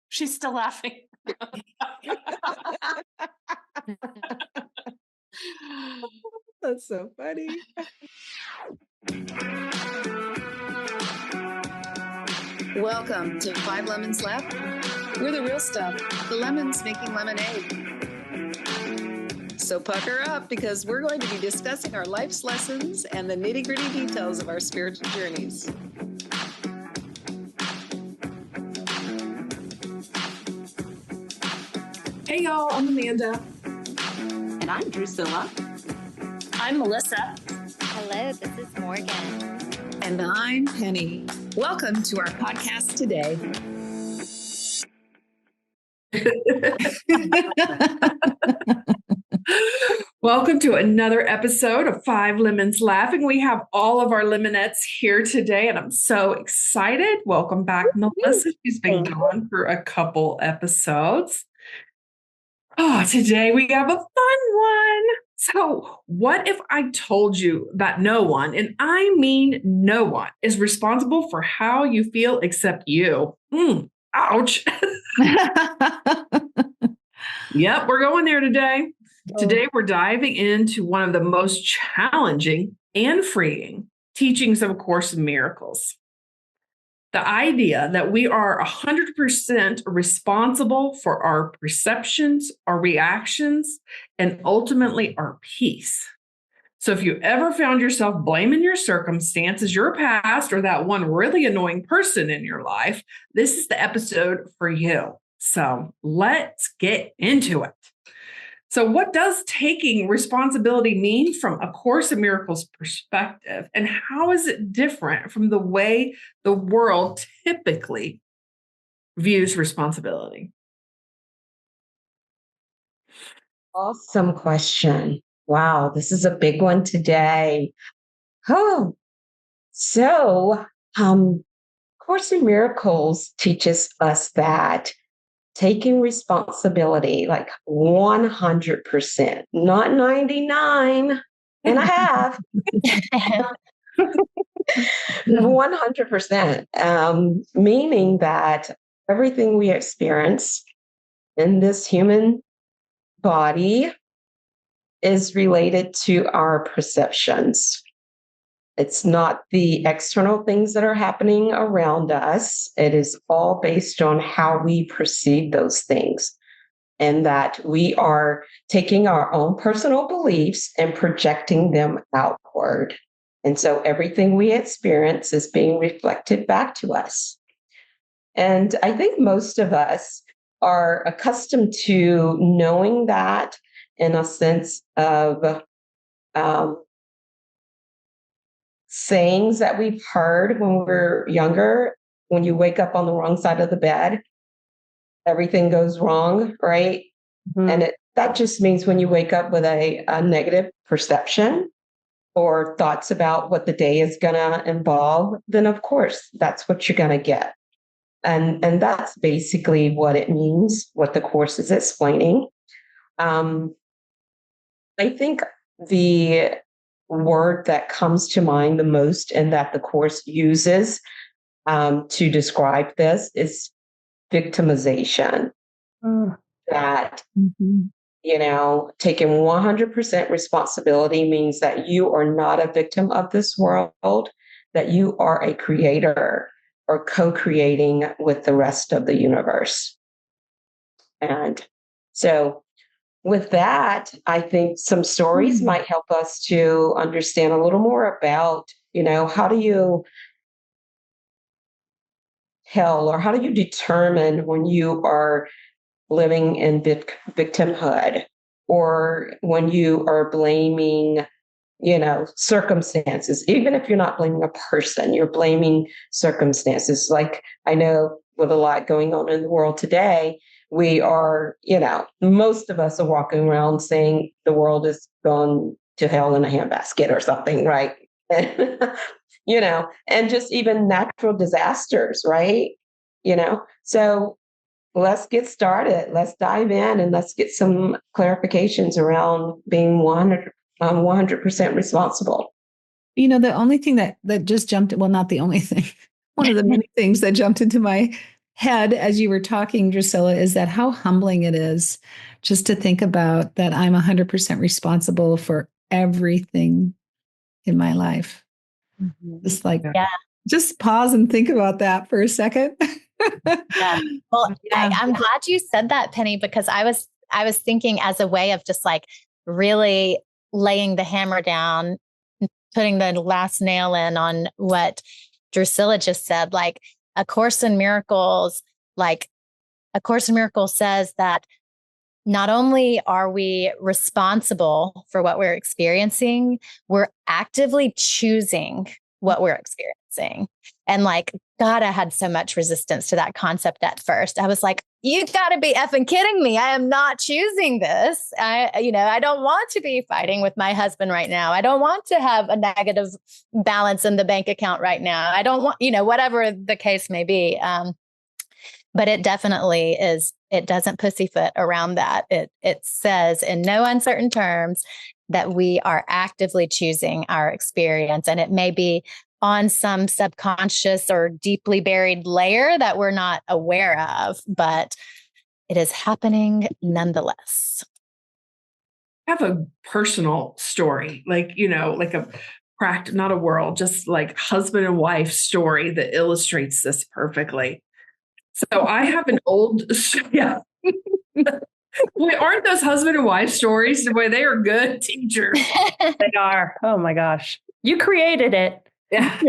She's still laughing. That's so funny. Welcome to 5 Lemons Left. We're the real stuff, the lemons making lemonade. So pucker up because we're going to be discussing our life's lessons and the nitty-gritty details of our spiritual journeys. Hey y'all, I'm Amanda. And I'm Drusilla. I'm Melissa. Hello, this is Morgan. And I'm Penny. Welcome to our podcast today. Welcome to another episode of 5 Lemons Laughing. We have all of our lemonettes here today, and I'm so excited. Welcome back, Melissa. She's been gone for a couple episodes. Oh, today we have a fun one. So, what if I told you that no one, and I mean no one, is responsible for how you feel except you? Ouch. Yep, we're going there today. Today, we're diving into one of the most challenging and freeing teachings of A Course in Miracles. The idea that we are 100% responsible for our perceptions, our reactions, and ultimately our peace. So if you ever found yourself blaming your circumstances, your past, or that one really annoying person in your life, this is the episode for you. So let's get into it. So what does taking responsibility mean from A Course in Miracles perspective? And how is it different from the way the world typically views responsibility? Awesome question. Wow, this is a big one today. Course in Miracles teaches us that taking responsibility, like 100%, not 99 and a half, 100%, meaning that everything we experience in this human body is related to our perceptions. It's not the external things that are happening around us. It is all based on how we perceive those things, and that we are taking our own personal beliefs and projecting them outward. And so everything we experience is being reflected back to us. And I think most of us are accustomed to knowing that in a sense of sayings that we've heard when we were younger. When you wake up on the wrong side of the bed, everything goes wrong, right? Mm-hmm. And that just means when you wake up with a negative perception or thoughts about what the day is going to involve, then of course that's what you're going to get. And that's basically what it means, what the Course is explaining. I think the word that comes to mind the most and that the Course uses to describe this is victimization. That, taking 100% responsibility means that you are not a victim of this world, that you are a creator or co-creating with the rest of the universe. And so with that, I think some stories might help us to understand a little more about, how do you tell or how do you determine when you are living in victimhood, or when you are blaming, circumstances. Even if you're not blaming a person, you're blaming circumstances. Like I know with a lot going on in the world today, we are, most of us are walking around saying the world is gone to hell in a handbasket or something, right? And just even natural disasters, right? So let's get started. Let's dive in and let's get some clarifications around being 100% responsible. The only thing that just jumped, well, not the only thing, one of the many things that jumped into my head as you were talking, Drusilla, is that how humbling it is just to think about that I'm 100% responsible for everything in my life. Just like, Yeah. just pause and think about that for a second. Yeah. Well, I'm glad you said that, Penny, because I was thinking as a way of just like really laying the hammer down, putting the last nail in on what Drusilla just said, like A Course in Miracles, like A Course in Miracles says that not only are we responsible for what we're experiencing, we're actively choosing what we're experiencing. And like, God, I had so much resistance to that concept at first. I was like, you gotta be effing kidding me. I am not choosing this. I don't want to be fighting with my husband right now. I don't want to have a negative balance in the bank account right now. I don't want, whatever the case may be. But it definitely is, it doesn't pussyfoot around that. It says in no uncertain terms that we are actively choosing our experience. And it may be on some subconscious or deeply buried layer that we're not aware of, but it is happening nonetheless. I have a personal story, like a not a world, just like husband and wife story that illustrates this perfectly. So I have an old, yeah. Wait, aren't those husband and wife stories the way they are good teachers? They are. Oh my gosh. You created it. Yeah.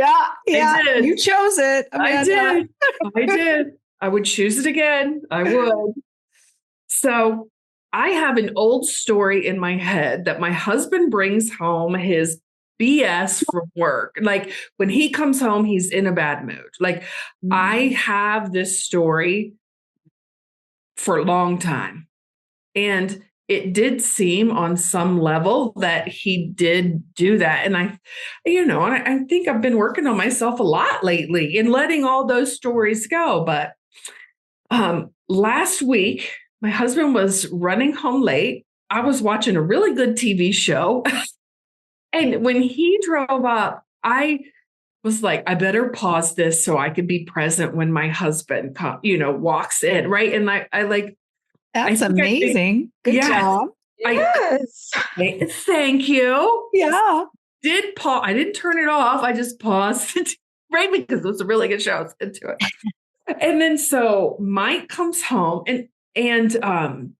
Yeah. I did. You chose it, Amanda. I did. I would choose it again. I would. So I have an old story in my head that my husband brings home his BS from work. Like when he comes home, he's in a bad mood. Like I have this story for a long time. And it did seem on some level that he did do that. And I think I've been working on myself a lot lately in letting all those stories go. But last week, my husband was running home late. I was watching a really good TV show. And when he drove up, I was like, I better pause this so I can be present when my husband, walks in. Right. And I like, that's amazing. Good job. Yes. Thank you. Yeah. Did pause. I didn't turn it off. I just paused right because it was a really good show. I was into it. And then so Mike comes home and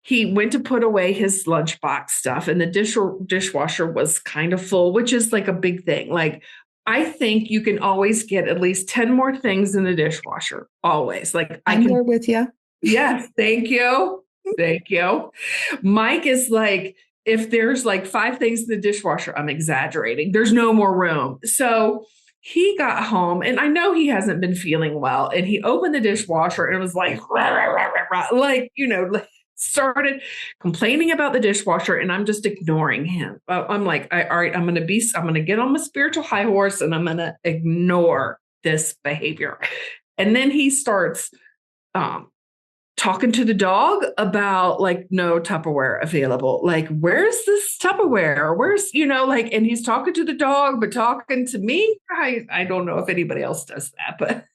he went to put away his lunchbox stuff and the dishwasher was kind of full, which is like a big thing. Like I think you can always get at least 10 more things in the dishwasher. Always. Like I'm there with you. Yes. Thank you. Thank you. Mike is like, if there's like 5 things in the dishwasher, I'm exaggerating. There's no more room. So he got home and I know he hasn't been feeling well. And he opened the dishwasher and was like, rah, rah, rah, rah, rah, like, started complaining about the dishwasher and I'm just ignoring him. I'm like, all right, I'm going to get on my spiritual high horse and I'm going to ignore this behavior. And then he starts, talking to the dog about like no Tupperware available. Like, where's this Tupperware? Where's, and he's talking to the dog, but talking to me. I don't know if anybody else does that, but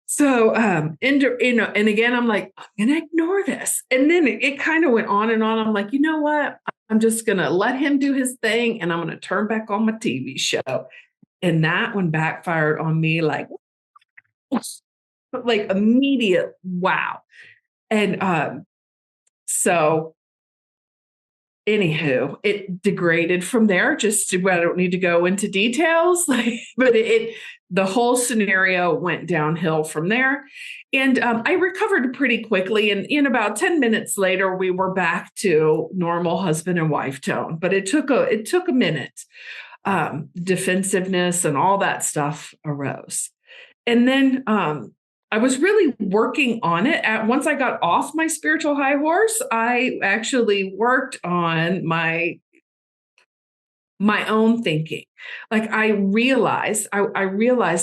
so, and again, I'm like, I'm going to ignore this. And then it kind of went on and on. I'm like, you know what? I'm just going to let him do his thing. And I'm going to turn back on my TV show. And that one backfired on me like immediate wow. And so anywho, it degraded from there. Just I don't need to go into details, but the whole scenario went downhill from there. And I recovered pretty quickly. And in about 10 minutes later, we were back to normal husband and wife tone. But it took a minute. Defensiveness and all that stuff arose. And then I was really working on it. Once I got off my spiritual high horse, I actually worked on my own thinking. Like I realized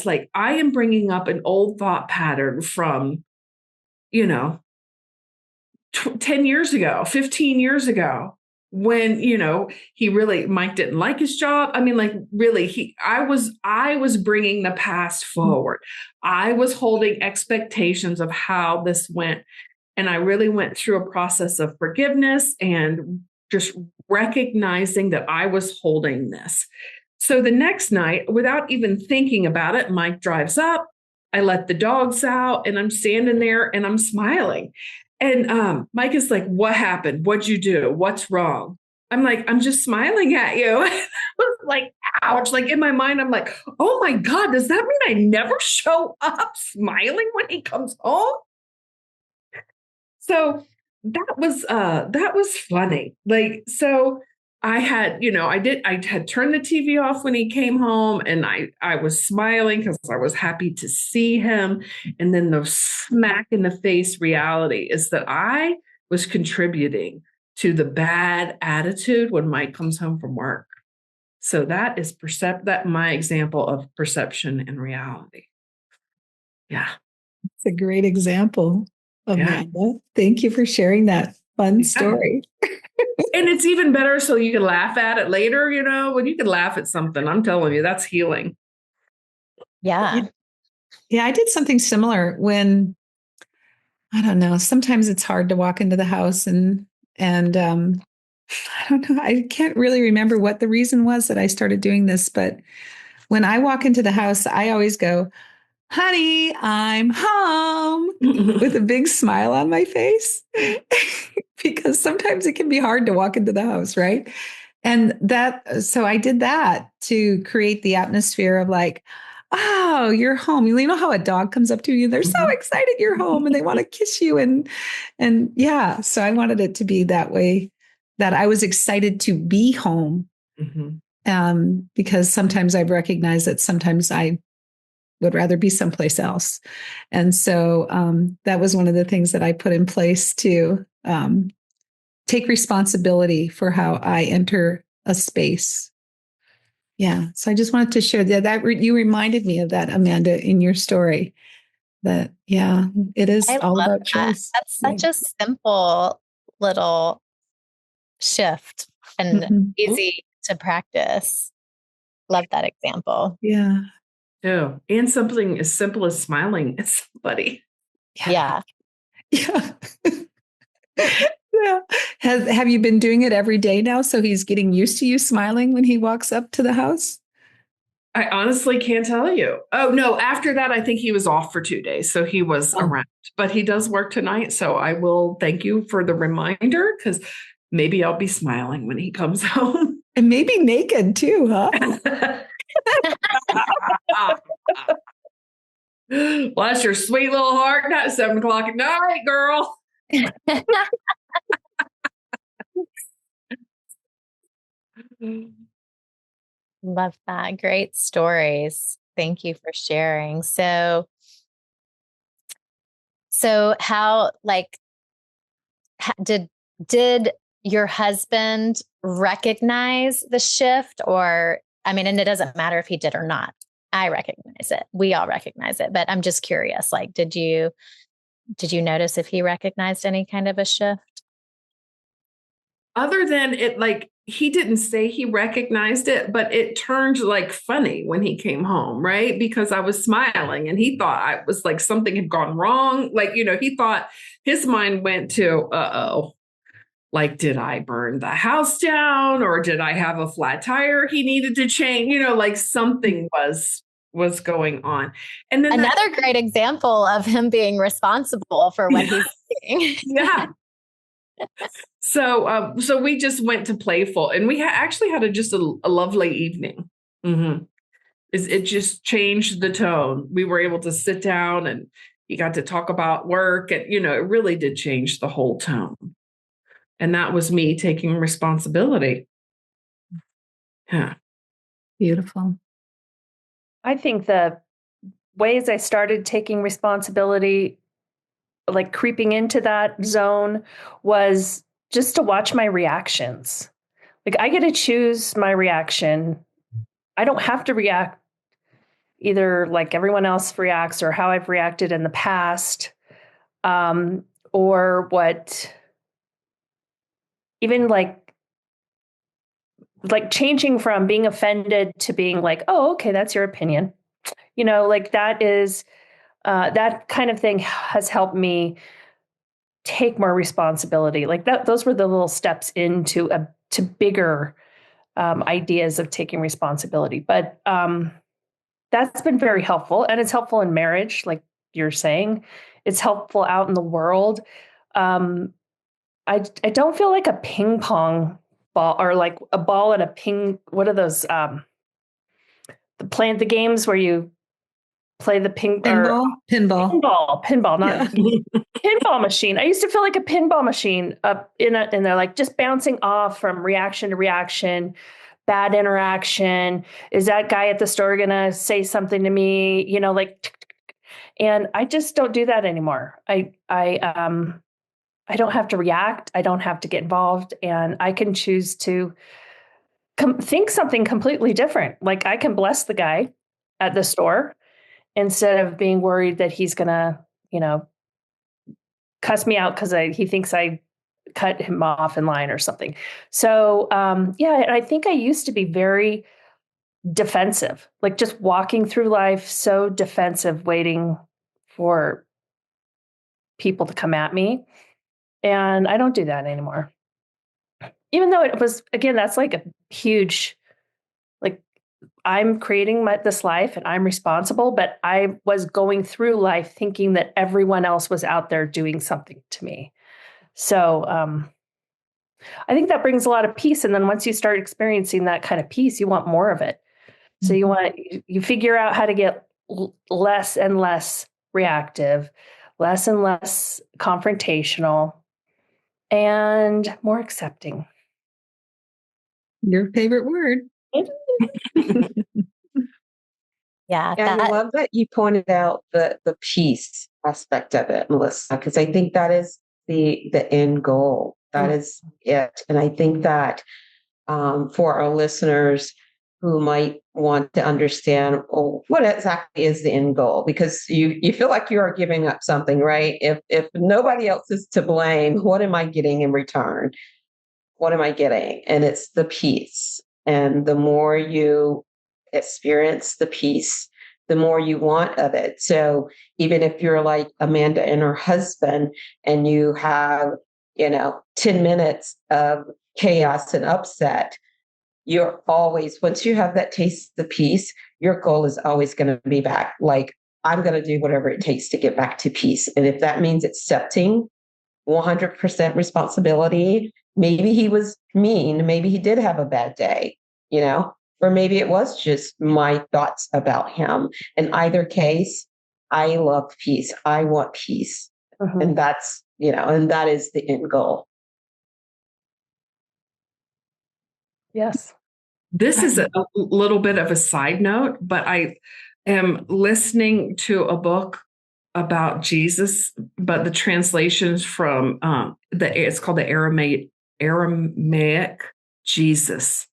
like I am bringing up an old thought pattern from, 10 years ago, 15 years ago. when, Mike didn't like his job. I mean, like really, I was bringing the past forward. I was holding expectations of how this went. And I really went through a process of forgiveness and just recognizing that I was holding this. So the next night, without even thinking about it, Mike drives up. I let the dogs out and I'm standing there and I'm smiling. And Mike is like, what happened? What'd you do? What's wrong? I'm like, I'm just smiling at you. I was like, ouch. Like in my mind, I'm like, oh my God, does that mean I never show up smiling when he comes home? So that was funny. Like, so I had, I had turned the TV off when he came home and I was smiling because I was happy to see him. And then the smack in the face reality is that I was contributing to the bad attitude when Mike comes home from work. So that is that my example of perception and reality. Yeah. It's a great example, Amanda. Yeah. Thank you for sharing that fun story. And it's even better so you can laugh at it later, when you can laugh at something, I'm telling you, that's healing. Yeah. Yeah, I did something similar when, I don't know, sometimes it's hard to walk into the house and I don't know, I can't really remember what the reason was that I started doing this, but when I walk into the house, I always go, honey, I'm home with a big smile on my face because sometimes it can be hard to walk into the house, right? And so I did that to create the atmosphere of like, oh, you're home. You know how a dog comes up to you, they're so excited you're home and they want to kiss you. And yeah, so I wanted it to be that way, that I was excited to be home. Because sometimes I've recognized that sometimes I would rather be someplace else. And so that was one of the things that I put in place to take responsibility for how I enter a space. Yeah. So I just wanted to share that you reminded me of that, Amanda, in your story. That, yeah, it is all about choice. That's such a simple little shift and easy to practice. Love that example. Yeah. Yeah. And something as simple as smiling at somebody. Yeah. Yeah. Yeah. Have you been doing it every day now? So he's getting used to you smiling when he walks up to the house? I honestly can't tell you. Oh, no. After that, I think he was off for 2 days. So he was around, but he does work tonight. So I will thank you for the reminder because maybe I'll be smiling when he comes home. And maybe naked too, huh? Bless your sweet little heart. Not 7 o'clock at night, girl. Love that. Great stories. Thank you for sharing. So how, did your husband recognize the shift? Or, I mean, and it doesn't matter if he did or not. I recognize it. We all recognize it, but I'm just curious, did you notice if he recognized any kind of a shift? Other than it, he didn't say he recognized it, but it turned funny when he came home, right? Because I was smiling and he thought I was something had gone wrong. He thought his mind went to, did I burn the house down or did I have a flat tire he needed to change? Something was going on. And then another great example of him being responsible for what he's doing. Yeah. So we just went to playful and we actually had just a lovely evening. It just changed the tone. We were able to sit down and he got to talk about work and, it really did change the whole tone. And that was me taking responsibility. Yeah. Beautiful. I think the ways I started taking responsibility, creeping into that zone, was just to watch my reactions. I get to choose my reaction. I don't have to react either like everyone else reacts or how I've reacted in the past, or what even like changing from being offended to being like, oh, okay, that's your opinion. Like that is, that kind of thing has helped me take more responsibility. Like that, those were the little steps into to bigger ideas of taking responsibility. But that's been very helpful, and it's helpful in marriage, like you're saying. It's helpful out in the world. I don't feel like a ping pong ball or like a ball at a ping. What are those? The games where you play the pinball, not pinball machine. I used to feel like a pinball machine and they're like just bouncing off from reaction to reaction, bad interaction. Is that guy at the store going to say something to me? And I just don't do that anymore. I don't have to react. I don't have to get involved, and I can choose to think something completely different. Like I can bless the guy at the store instead of being worried that he's going to, cuss me out because he thinks I cut him off in line or something. So, I think I used to be very defensive, like just walking through life so defensive, waiting for people to come at me. And I don't do that anymore. Even though it was, again, that's like a huge, like I'm creating this life and I'm responsible, but I was going through life thinking that everyone else was out there doing something to me. So I think that brings a lot of peace. And then once you start experiencing that kind of peace, you want more of it. So you figure out how to get less and less reactive, less and less confrontational, and more accepting. Your favorite word. Yeah. And I love that you pointed out the peace aspect of it, Melissa, because I think that is the end goal. That is it. And I think that for our listeners who might want to understand what exactly is the end goal, because you feel like you are giving up something, right? If nobody else is to blame, what am I getting in return? What am I getting? And it's the peace. And the more you experience the peace, the more you want of it. So even if you're like Amanda and her husband and you have, 10 minutes of chaos and upset, you're always, once you have that taste of peace, your goal is always going to be back. Like, I'm going to do whatever it takes to get back to peace. And if that means accepting 100% responsibility, maybe he was mean, maybe he did have a bad day, or maybe it was just my thoughts about him. In either case, I love peace. I want peace. Mm-hmm. And that's, and that is the end goal. Yes. This is a little bit of a side note, but I am listening to a book about Jesus, but the translations from it's called the Aramaic Jesus.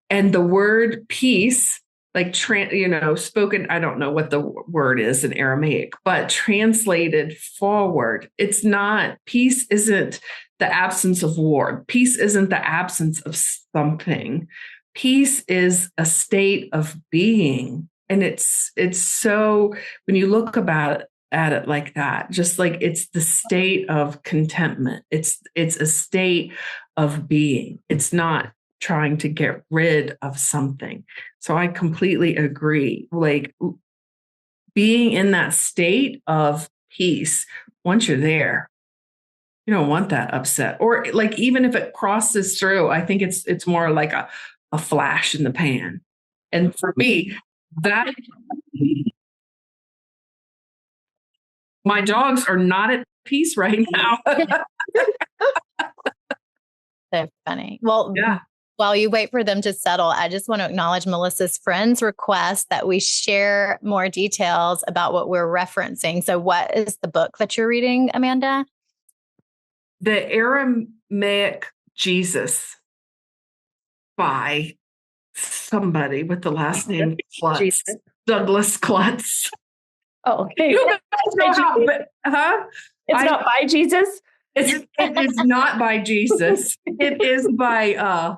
And the word peace, like, spoken, I don't know what the word is in Aramaic, but translated forward, it's not, peace isn't the absence of war. Peace isn't the absence of something. Peace is a state of being. And it's so, when you look at it like that, just like it's the state of contentment. It's a state of being. It's not trying to get rid of something. So I completely agree. Like, being in that state of peace, once you're there, you don't want that upset. Or like, even if it crosses through, I think it's more like a flash in the pan. And for me, that my dogs are not at peace right now. They're funny. Well, yeah. While you wait for them to settle, I just want to acknowledge Melissa's friend's request that we share more details about what we're referencing. So what is the book that you're reading, Amanda? The Aramaic Jesus by somebody with the last name Klutz. Douglas Klutz. Oh, okay. It's not by Jesus? It is not by Jesus. It is by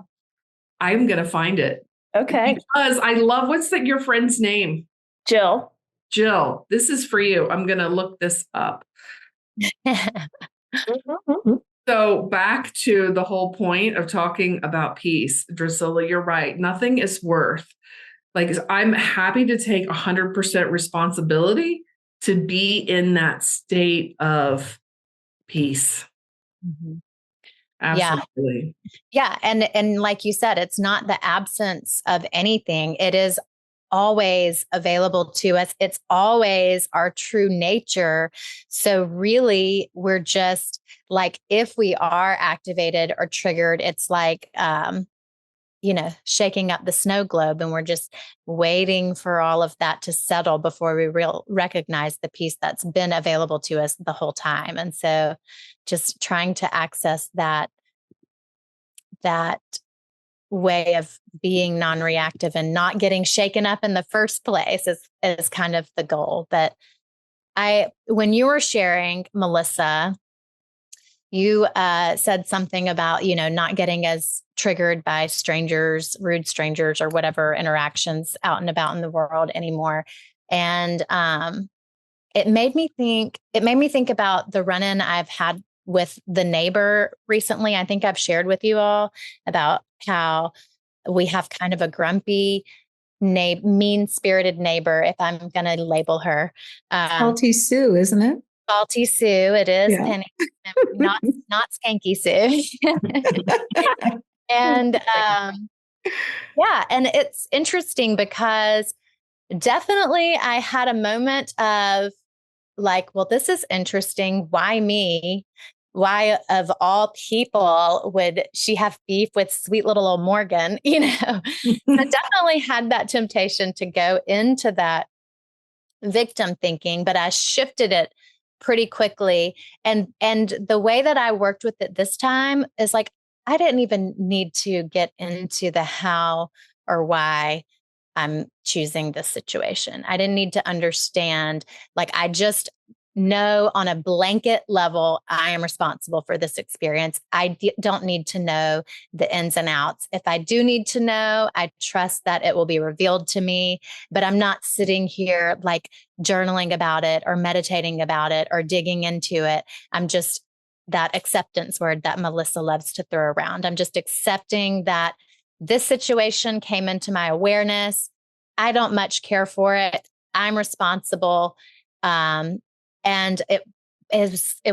I'm going to find it. Okay. Because I love, what's your friend's name? Jill. Jill, this is for you. I'm going to look this up. So back to the whole point of talking about peace, Drusilla, you're right. Nothing is worth, like, I'm happy to take 100% responsibility to be in that state of peace. Absolutely. Yeah. And like you said, it's not the absence of anything. It is always available to us. It's always our true nature. So really, we're just like, if we are activated or triggered, it's like, shaking up the snow globe, and we're just waiting for all of that to settle before we recognize the peace that's been available to us the whole time. And so just trying to access that way of being non-reactive and not getting shaken up in the first place is kind of the goal. But when you were sharing, Melissa, you said something about, not getting as triggered by strangers, rude strangers, or whatever interactions out and about in the world anymore. And it made me think about the run-in I've had with the neighbor recently. I think I've shared with you all about how we have kind of a grumpy, mean-spirited neighbor, if I'm going to label her. Salty Sue, isn't it? Salty Sue, it is, Yeah. Penny, not Skanky Sue. And and it's interesting because definitely I had a moment of like, well, this is interesting. Why me? Why of all people would she have beef with sweet little old Morgan? I definitely had that temptation to go into that victim thinking, but I shifted it pretty quickly. And the way that I worked with it this time is like, I didn't even need to get into the how or why I'm choosing this situation. I didn't need to understand, like, I just know on a blanket level, I am responsible for this experience. I don't need to know the ins and outs. If I do need to know, I trust that it will be revealed to me, but I'm not sitting here like journaling about it or meditating about it or digging into it. I'm just that acceptance word that Melissa loves to throw around. I'm just accepting that this situation came into my awareness. I don't much care for it. I'm responsible. And it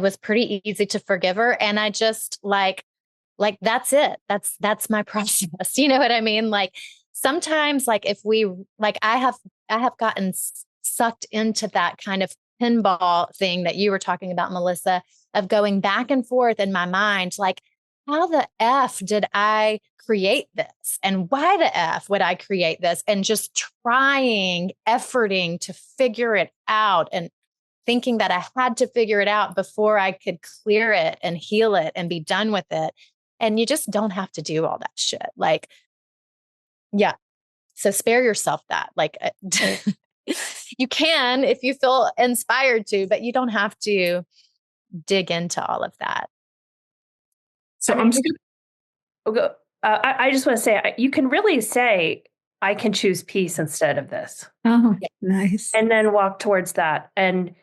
was pretty easy to forgive her. And I just like, that's it. That's my process. You know what I mean? Like sometimes, like if we, like I have gotten sucked into that kind of pinball thing that you were talking about, Melissa, of going back and forth in my mind, like, how the F did I create this? And why the F would I create this? And just efforting to figure it out and thinking that I had to figure it out before I could clear it and heal it and be done with it. And you just don't have to do all that shit. Like, yeah. So spare yourself that. Like, you can if you feel inspired to, but you don't have to dig into all of that. So I just want to say, you can really say, I can choose peace instead of this. Oh, nice. And then walk towards that. And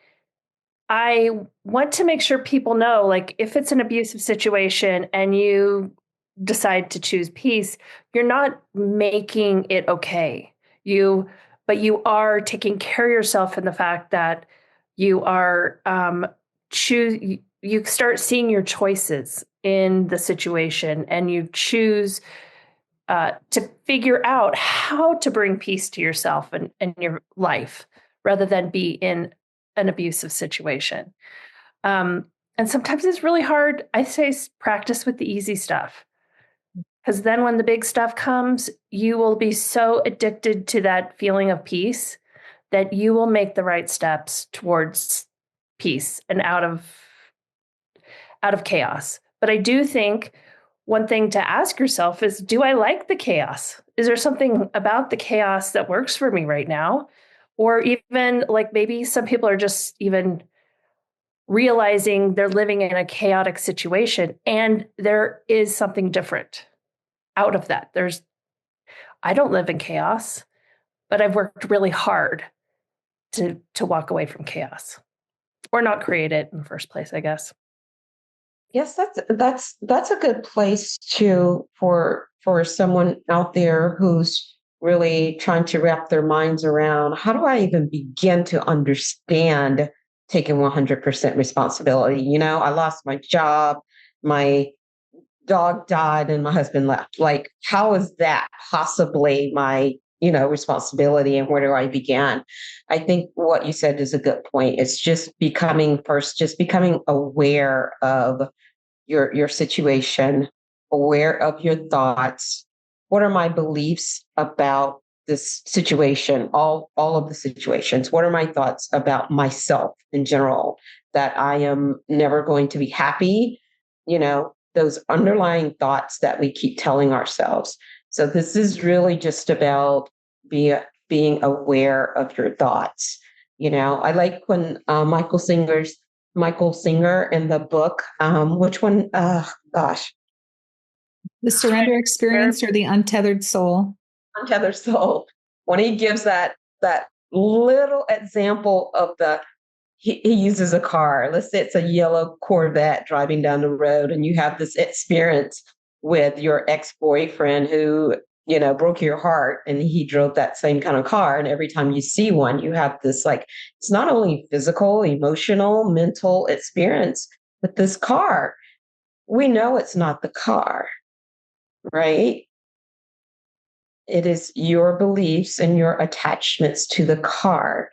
I want to make sure people know, like, if it's an abusive situation and you decide to choose peace, you're not making it okay. But you are taking care of yourself in the fact that you are you start seeing your choices in the situation, and you choose to figure out how to bring peace to yourself and your life rather than be in an abusive situation. And sometimes it's really hard. I say practice with the easy stuff, because then when the big stuff comes, you will be so addicted to that feeling of peace that you will make the right steps towards peace and out of chaos. But I do think one thing to ask yourself is, do I like the chaos? Is there something about the chaos that works for me right now? Or even like maybe some people are just even realizing they're living in a chaotic situation and there is something different out of that. I don't live in chaos, but I've worked really hard to walk away from chaos or not create it in the first place, I guess. Yes, that's a good place to for someone out there who's really trying to wrap their minds around how do I even begin to understand taking 100% responsibility? I lost my job, my dog died, and my husband left. Like, how is that possibly my responsibility, and where do I begin? I think what you said is a good point. It's just becoming aware of your situation, aware of your thoughts. What are my beliefs about this situation? All of the situations. What are my thoughts about myself in general? That I am never going to be happy. Those underlying thoughts that we keep telling ourselves. So this is really just about being aware of your thoughts. I like when Michael Singer in the book. Which one? Gosh, The surrender experience or the untethered soul? Untethered Soul. When he gives that little example of he uses a car. Let's say it's a yellow Corvette driving down the road, and you have this experience with your ex-boyfriend who broke your heart, and he drove that same kind of car. And every time you see one, you have this, like, it's not only physical, emotional, mental experience with this car. We know it's not the car, right? It is your beliefs and your attachments to the car.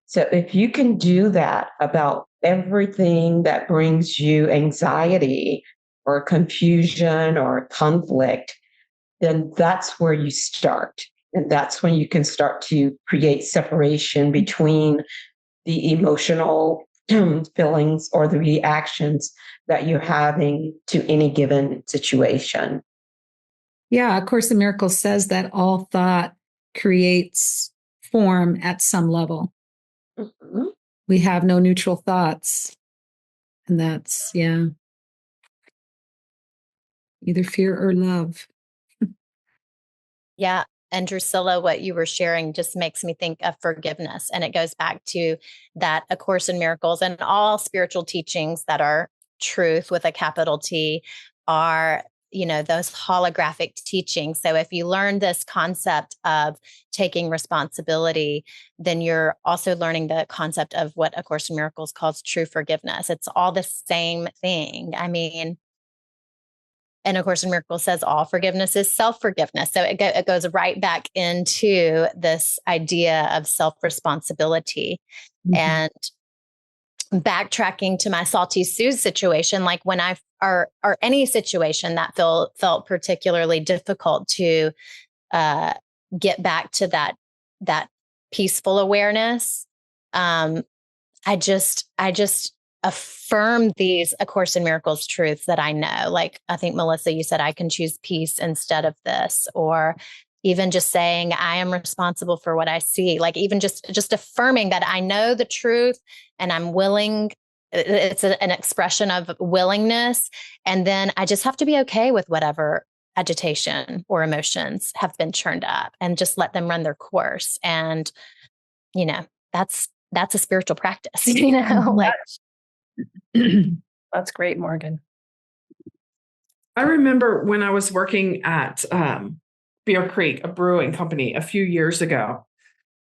So if you can do that about everything that brings you anxiety or confusion or conflict, then that's where you start. And that's when you can start to create separation between the emotional feelings or the reactions that you're having to any given situation. Yeah, A Course in Miracles says that all thought creates form at some level. Mm-hmm. We have no neutral thoughts. And that's, either fear or love. Yeah. And Drusilla, what you were sharing just makes me think of forgiveness. And it goes back to that A Course in Miracles and all spiritual teachings that are truth with a capital T are, those holographic teachings. So if you learn this concept of taking responsibility, then you're also learning the concept of what A Course in Miracles calls true forgiveness. It's all the same thing. I mean, and A Course in Miracles says all forgiveness is self-forgiveness. So it goes right back into this idea of self-responsibility. Mm-hmm. And backtracking to my Salty Sue's situation, like when or any situation that felt particularly difficult to get back to that peaceful awareness, I just affirm these A Course in Miracles truths that I know. Like, I think, Melissa, you said I can choose peace instead of this, or even just saying I am responsible for what I see. Like, even just affirming that I know the truth and I'm willing. It's an expression of willingness. And then I just have to be okay with whatever agitation or emotions have been churned up and just let them run their course. And, that's a spiritual practice, like. That's great, Morgan. I remember when I was working at Bear Creek, a brewing company, a few years ago,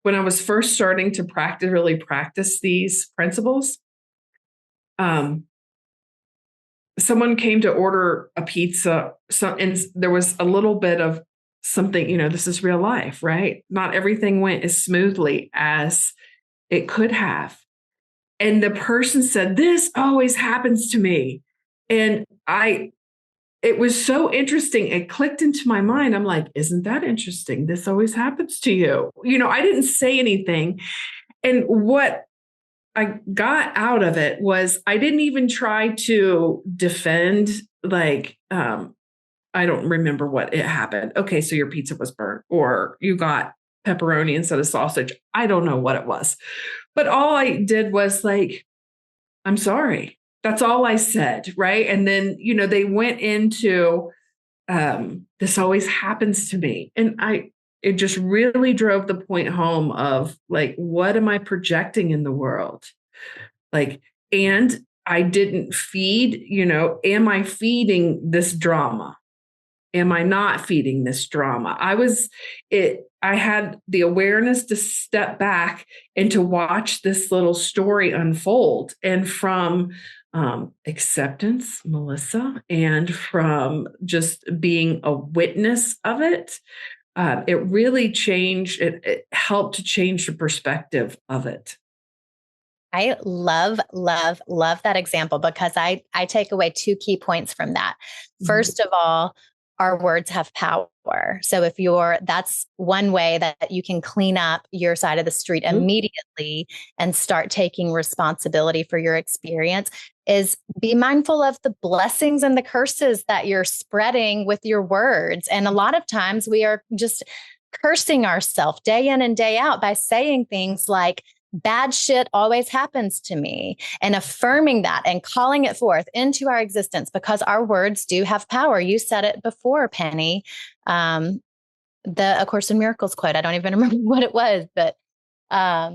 when I was first starting to really practice these principles. Someone came to order a pizza, and there was a little bit of something, this is real life, right? Not everything went as smoothly as it could have. And the person said, this always happens to me. And it was so interesting. It clicked into my mind. I'm like, isn't that interesting? This always happens to you. I didn't say anything. And what I got out of it was I didn't even try to defend, like, I don't remember what it happened. Okay, so your pizza was burnt, or you got pepperoni instead of sausage. I don't know what it was. But all I did was like, I'm sorry. That's all I said, right? And then, they went into this always happens to me. And it just really drove the point home of like, what am I projecting in the world? Like, and I didn't feed, am I feeding this drama? Am I not feeding this drama? I had the awareness to step back and to watch this little story unfold. And from acceptance, Melissa, and from just being a witness of it, it really changed, it helped to change the perspective of it. I love, love, love that example because I take away two key points from that. First of all, our words have power. So that's one way that you can clean up your side of the street immediately and start taking responsibility for your experience is be mindful of the blessings and the curses that you're spreading with your words. And a lot of times we are just cursing ourselves day in and day out by saying things like, bad shit always happens to me, and affirming that and calling it forth into our existence because our words do have power. You said it before, Penny. The A Course in Miracles quote, I don't even remember what it was, but our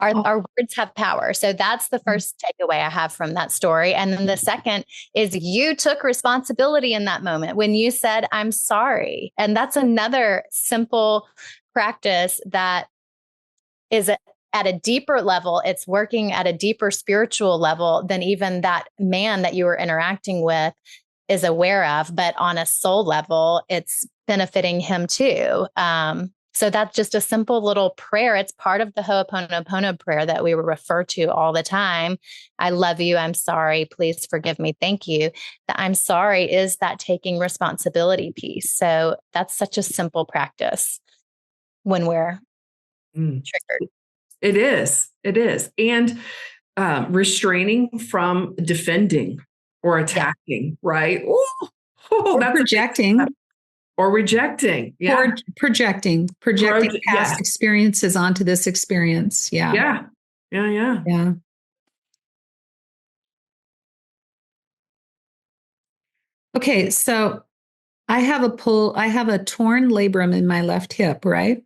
words have power. So that's the first takeaway I have from that story. And then the second is you took responsibility in that moment when you said, I'm sorry. And that's another simple practice that is at a deeper level. It's working at a deeper spiritual level than even that man that you were interacting with is aware of. But on a soul level, it's benefiting him too. So that's just a simple little prayer. It's part of the Ho'oponopono prayer that we refer to all the time. I love you. I'm sorry. Please forgive me. Thank you. The I'm sorry is that taking responsibility piece. So that's such a simple practice when we're triggered. It is. And restraining from defending or attacking, right? Or that's projecting. Or rejecting. Yeah. Or projecting past experiences onto this experience. Yeah. Yeah. Okay. So I have a torn labrum in my left hip, right?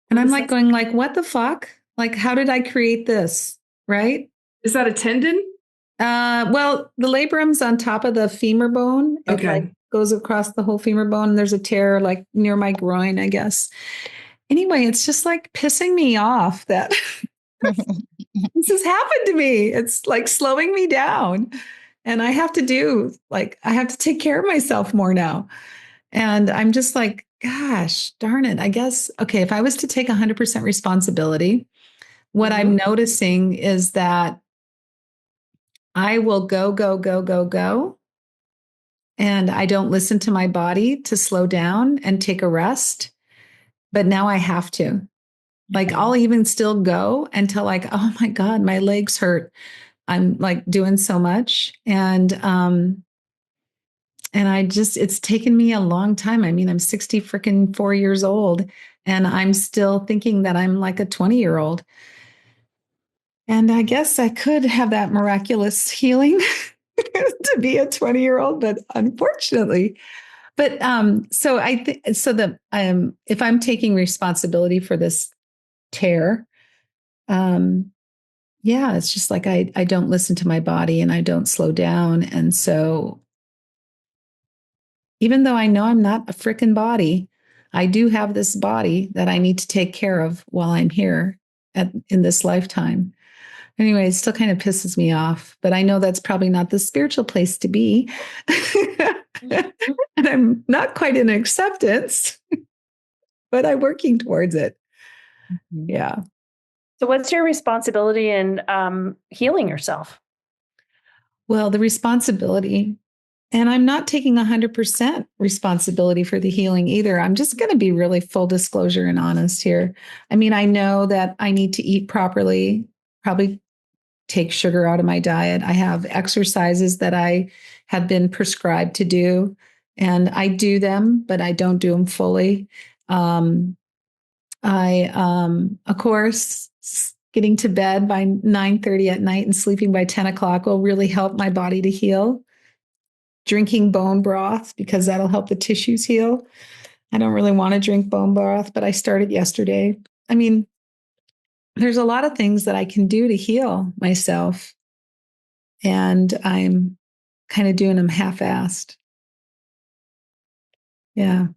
And I'm like going like, what the fuck? Like, how did I create this? Right? Is that a tendon? Well, the labrum's on top of the femur bone. It like goes across the whole femur bone. And there's a tear like near my groin, I guess. Anyway, it's just like pissing me off that this has happened to me. It's like slowing me down. And I have to take care of myself more now. And I'm just like, gosh, darn it. I guess, okay, if I was to take 100% responsibility, what I'm noticing is that I will go. And I don't listen to my body to slow down and take a rest. But now I have to. Like, I'll even still go until like, oh my God, my legs hurt. I'm like doing so much. And it's taken me a long time. I mean, I'm 60 freaking 4 years old and I'm still thinking that I'm like a 20-year-old. And I guess I could have that miraculous healing to be a 20-year-old, but unfortunately. But so I think so that if I'm taking responsibility for this tear, it's just like I don't listen to my body and I don't slow down. And so even though I know I'm not a freaking body, I do have this body that I need to take care of while I'm here in this lifetime. Anyway, it still kind of pisses me off, but I know that's probably not the spiritual place to be. And I'm not quite in acceptance, but I'm working towards it. Yeah. So what's your responsibility in healing yourself? Well, the responsibility, and I'm not taking 100% responsibility for the healing either. I'm just going to be really full disclosure and honest here. I mean, I know that I need to eat properly, probably take sugar out of my diet. I have exercises that I have been prescribed to do, and I do them, but I don't do them fully. Of course, getting to bed by 9:30 at night and sleeping by 10 o'clock will really help my body to heal. drinking bone broth because that'll help the tissues heal. I don't really want to drink bone broth, but I started yesterday. I mean, there's a lot of things that I can do to heal myself, and I'm kind of doing them half-assed. Yeah.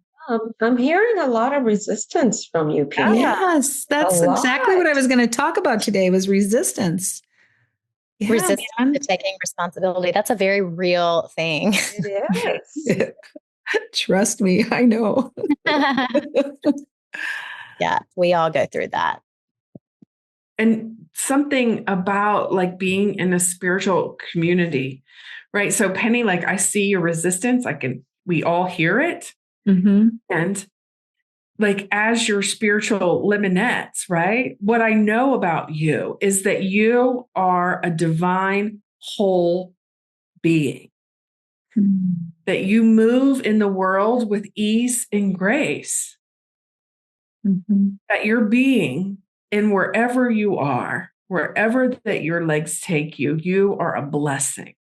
I'm hearing a lot of resistance from you, Penny. Yes, that's exactly what I was going to talk about today was resistance. Yeah, Resistance man. to taking responsibility. That's a very real thing. It is. Trust me, I know. Yeah, we all go through that. And something about like being in a spiritual community, right? So Penny, like I see your resistance. We all hear it. Mm-hmm. And like as your spiritual limonettes, right? What I know about you is that you are a divine whole being, that you move in the world with ease and grace, that your being in wherever you are, wherever that your legs take you, you are a blessing.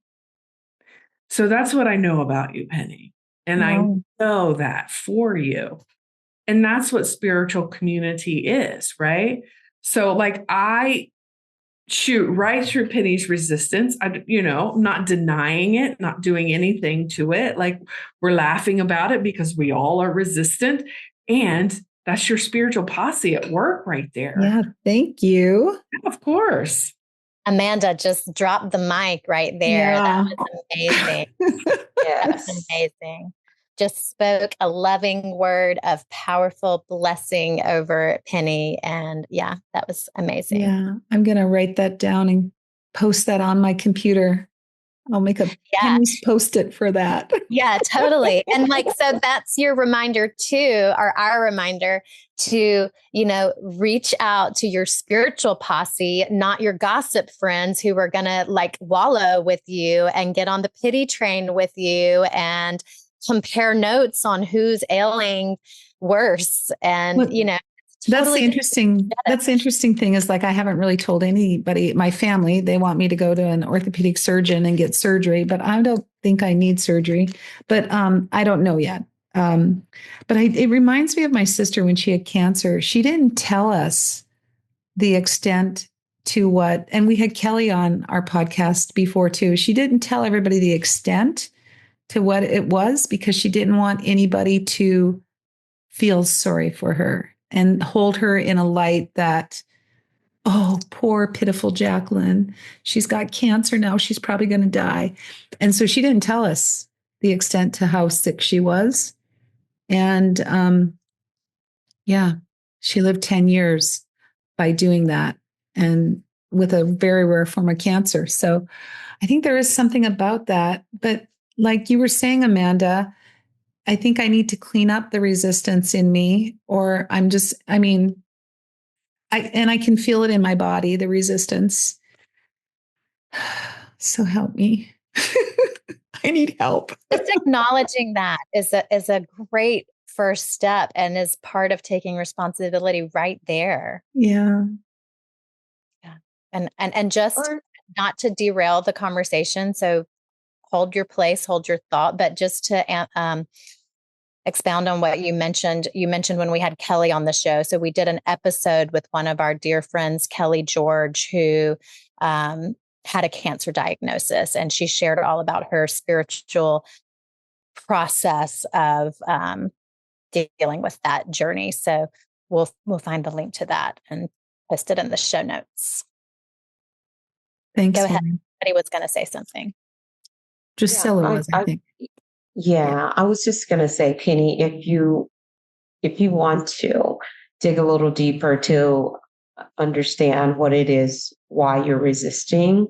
So that's what I know about you, Penny. And I know that for you. And that's what spiritual community is, right? So like I shoot right through Penny's resistance. I'm not denying it, not doing anything to it. Like we're laughing about it because we all are resistant. And that's your spiritual posse at work right there. Yeah, thank you. Of course. Amanda just dropped the mic right there. Yeah. That was amazing. Yes. That's amazing. Just spoke a loving word of powerful blessing over Penny. And yeah, that was amazing. Yeah, I'm going to write that down and post that on my computer. I'll make a Penny's Post-it for that. Yeah, totally. And like, so that's your reminder too, or our reminder to, reach out to your spiritual posse, not your gossip friends who are going to like wallow with you and get on the pity train with you and compare notes on who's ailing worse. And, that's the interesting thing is like, I haven't really told anybody, my family, they want me to go to an orthopedic surgeon and get surgery, but I don't think I need surgery, but I don't know yet. But it reminds me of my sister when she had cancer. She didn't tell us the extent to what, and we had Kelly on our podcast before too. She didn't tell everybody the extent to what it was because she didn't want anybody to feel sorry for her and hold her in a light that, oh, poor, pitiful Jacqueline. She's got cancer now. She's probably going to die. And so she didn't tell us the extent to how sick she was. And she lived 10 years by doing that and with a very rare form of cancer. So I think there is something about that. But like you were saying, Amanda, I think I need to clean up the resistance in me, or I can feel it in my body, the resistance. So help me. I need help. Just acknowledging that is a great first step and is part of taking responsibility right there. Yeah. And just not to derail the conversation. So hold your place, hold your thought, but just to expound on what you mentioned. You mentioned when we had Kelly on the show. So we did an episode with one of our dear friends, Kelly George, who had a cancer diagnosis, and she shared all about her spiritual process of dealing with that journey. So we'll find the link to that and post it in the show notes. Thanks. Go ahead. Somebody was going to say something. Drusilla was, I think. Yeah, I was just going to say, Penny, if you want to dig a little deeper to understand what it is, why you're resisting,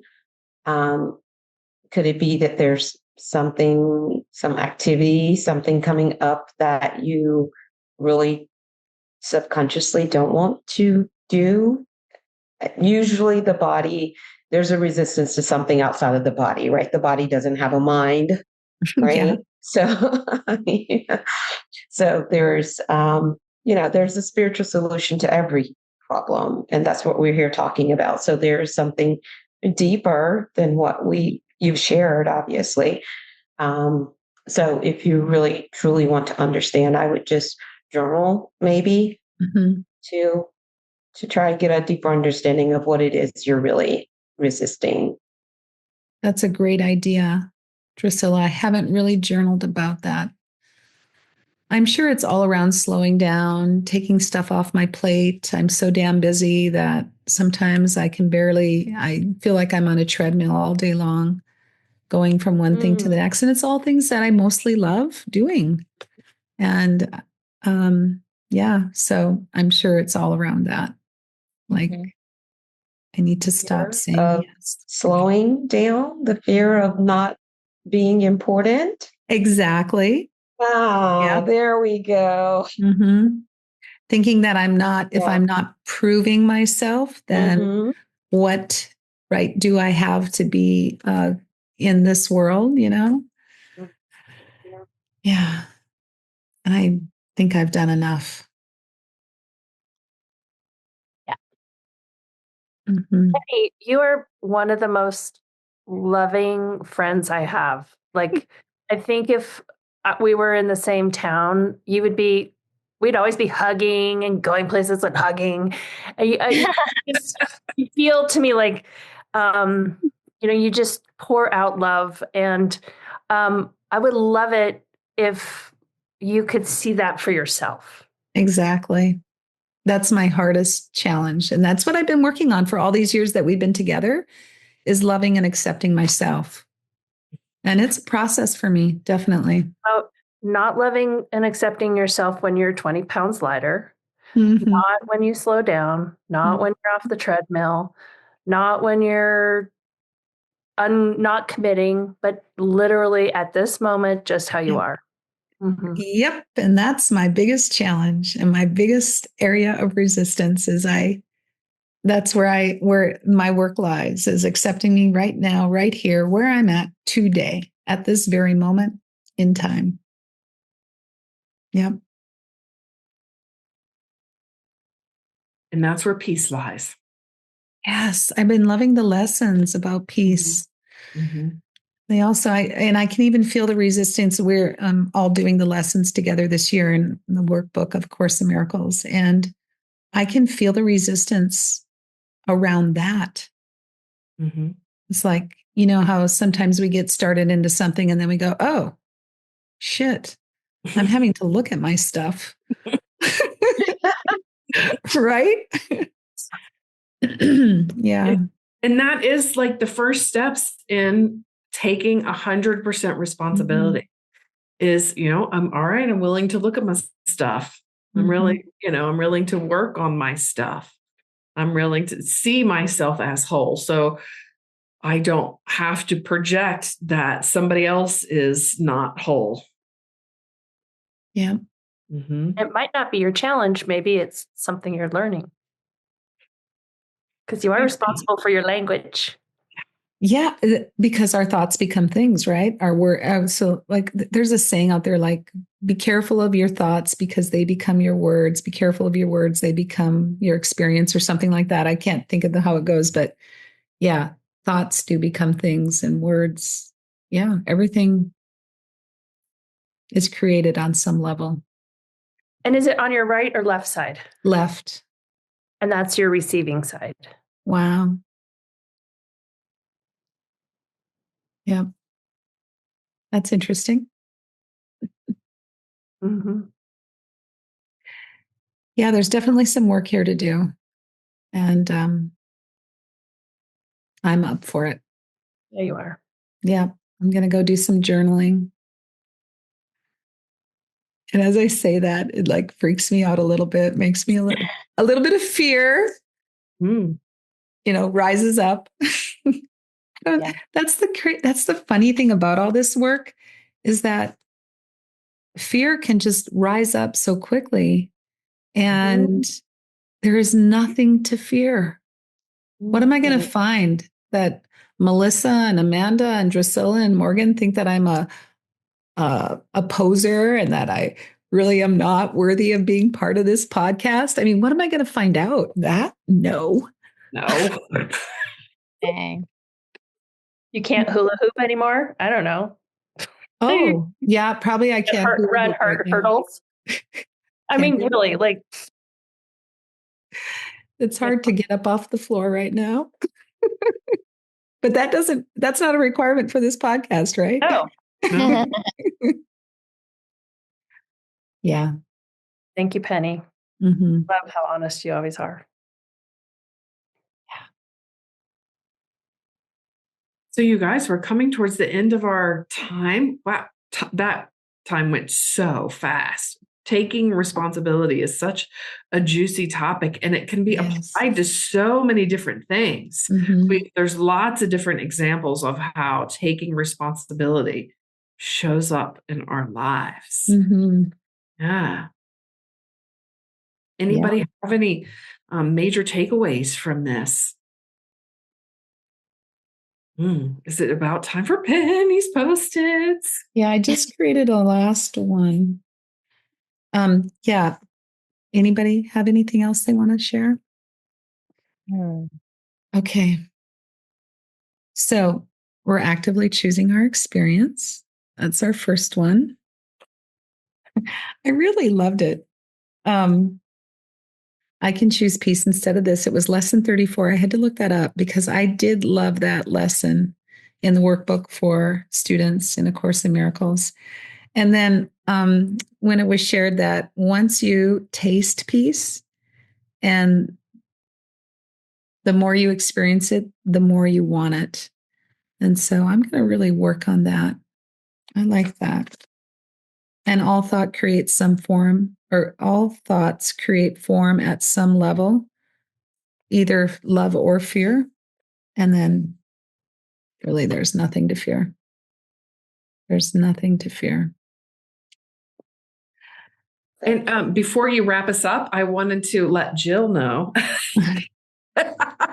could it be that there's some activity, something coming up that you really subconsciously don't want to do? Usually the body, there's a resistance to something outside of the body, right? The body doesn't have a mind, right? Yeah. So, so there's a spiritual solution to every problem. And that's what we're here talking about. So there's something deeper than what you've shared, obviously. So if you really truly want to understand, I would just journal maybe to try and get a deeper understanding of what it is you're really resisting. That's a great idea, Drusilla. I haven't really journaled about that. I'm sure it's all around slowing down, taking stuff off my plate. I'm so damn busy that sometimes I feel like I'm on a treadmill all day long, going from one thing to the next. And it's all things that I mostly love doing. And so I'm sure it's all around that. Like, I need to stop saying yes. Slowing down, the fear of not being important. Exactly. There we go. Thinking that if I'm not proving myself, then what right do I have to be in this world, Yeah. And I think I've done enough. Yeah. Hey, you are one of the most loving friends I have. Like, I think if we were in the same town, we'd always be hugging and going places and hugging. You feel to me like, you just pour out love. And I would love it if you could see that for yourself. Exactly. That's my hardest challenge. And that's what I've been working on for all these years that we've been together, is loving and accepting myself. And it's a process for me, definitely. Not loving and accepting yourself when you're 20 pounds lighter, not when you slow down, not when you're off the treadmill, not when you're not committing, but literally at this moment, just how you are. Yep. And that's my biggest challenge and my biggest area of resistance that's where my work lies, is accepting me right now, right here, where I'm at today, at this very moment in time. Yep. And that's where peace lies. Yes. I've been loving the lessons about peace. They also, I can even feel the resistance. We're all doing the lessons together this year in the workbook of Course in Miracles. And I can feel the resistance around that. It's like, how sometimes we get started into something and then we go, oh, shit, I'm having to look at my stuff. Right? Yeah. And that is like the first steps in taking 100% responsibility is, I'm all right. I'm willing to look at my stuff. I'm really, I'm willing to work on my stuff. I'm willing to see myself as whole. So I don't have to project that somebody else is not whole. Yeah. It might not be your challenge. Maybe it's something you're learning. Because you are responsible for your language. Yeah, because our thoughts become things, right? Our word. So, like, there's a saying out there, like, be careful of your thoughts because they become your words. Be careful of your words; they become your experience, or something like that. I can't think of how it goes, but yeah, thoughts do become things, and words. Yeah, everything is created on some level. And is it on your right or left side? Left. And that's your receiving side. Wow. Yeah. That's interesting. Yeah, there's definitely some work here to do. And I'm up for it. There you are. Yeah, I'm going to go do some journaling. And as I say that, it like freaks me out a little bit, makes me a little bit of fear, rises up. Yeah. That's the funny thing about all this work, is that fear can just rise up so quickly, and there is nothing to fear. What am I going to find? That Melissa and Amanda and Drusilla and Morgan think that I'm a poser and that I really am not worthy of being part of this podcast? I mean, what am I going to find out? That? No. Dang. You can't hula hoop anymore? I don't know. Oh, yeah, probably I can't do Red it right heart now. hurdles. I mean, really, like, It's hard to get up off the floor right now. But that's not a requirement for this podcast, right? no. No. Yeah. Thank you, Penny. Mm-hmm. Love how honest you always are. So you guys, we're coming towards the end of our time. Wow, that time went so fast. Taking responsibility is such a juicy topic, and it can be applied to so many different things. Mm-hmm. There's lots of different examples of how taking responsibility shows up in our lives. Mm-hmm. Yeah. Anybody have any major takeaways from this? Is it about time for Penny's Post-its? Yeah, I just created a last one. Yeah. Anybody have anything else they want to share? Okay. So we're actively choosing our experience. That's our first one. I really loved it. I can choose peace instead of this. It was lesson 34. I had to look that up because I did love that lesson in the workbook for students in A Course in Miracles. And then when it was shared that once you taste peace and the more you experience it, the more you want it. And so I'm going to really work on that. I like that. And all thought creates some form, or all thoughts create form at some level, either love or fear. And then really, there's nothing to fear. There's nothing to fear. And before you wrap us up, I wanted to let Jill know.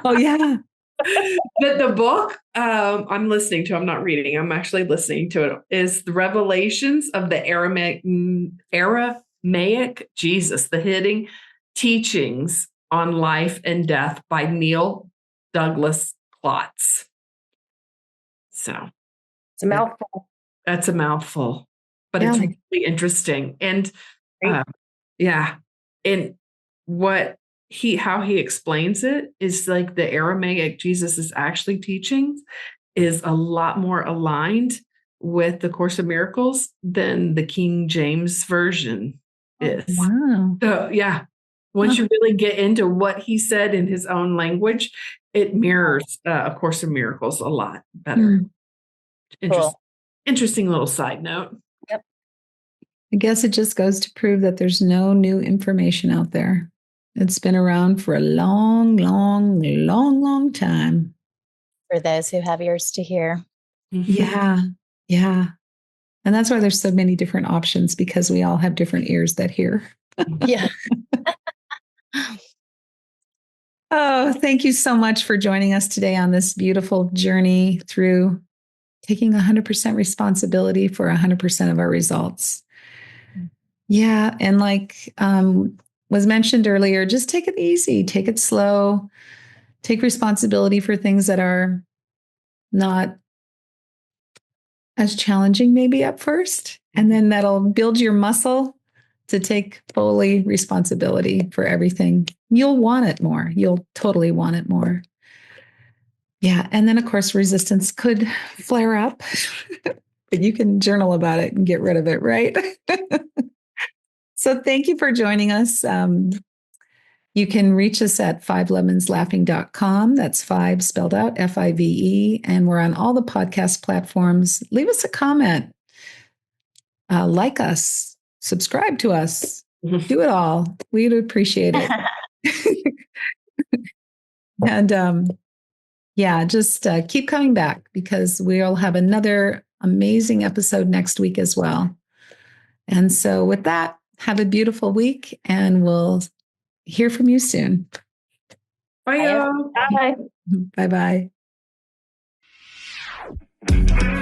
Oh, yeah. That the book I'm listening to, I'm not reading, I'm actually listening to it, is The Revelations of the Aramaic Jesus, the hidden teachings on life and death by Neil Douglas Klotz. So It's a mouthful. that's a mouthful, but it's really interesting. And yeah. And how he explains it is like the Aramaic Jesus is actually teaching is a lot more aligned with the Course of Miracles than the King James version is. Wow. So yeah, once you really get into what he said in his own language, it mirrors A Course of Miracles a lot better. Interesting little side note. Yep. I guess it just goes to prove that there's no new information out there. It's been around for a long, long, long, long time. For those who have ears to hear. Yeah. Yeah. And that's why there's so many different options, because we all have different ears that hear. Yeah. Oh, thank you so much for joining us today on this beautiful journey through taking 100% responsibility for 100% of our results. Yeah. And like was mentioned earlier, just take it easy, take it slow, take responsibility for things that are not as challenging maybe at first. And then that'll build your muscle to take fully responsibility for everything. You'll want it more. You'll totally want it more. Yeah. And then, of course, resistance could flare up, but you can journal about it and get rid of it, right? So thank you for joining us. You can reach us at fivelemonslaughing.com. That's five spelled out, FIVE. And we're on all the podcast platforms. Leave us a comment. Like us, subscribe to us, do it all. We'd appreciate it. And yeah, just keep coming back, because we'll have another amazing episode next week as well. And so with that, have a beautiful week, and we'll hear from you soon. Bye. Bye. Bye-bye.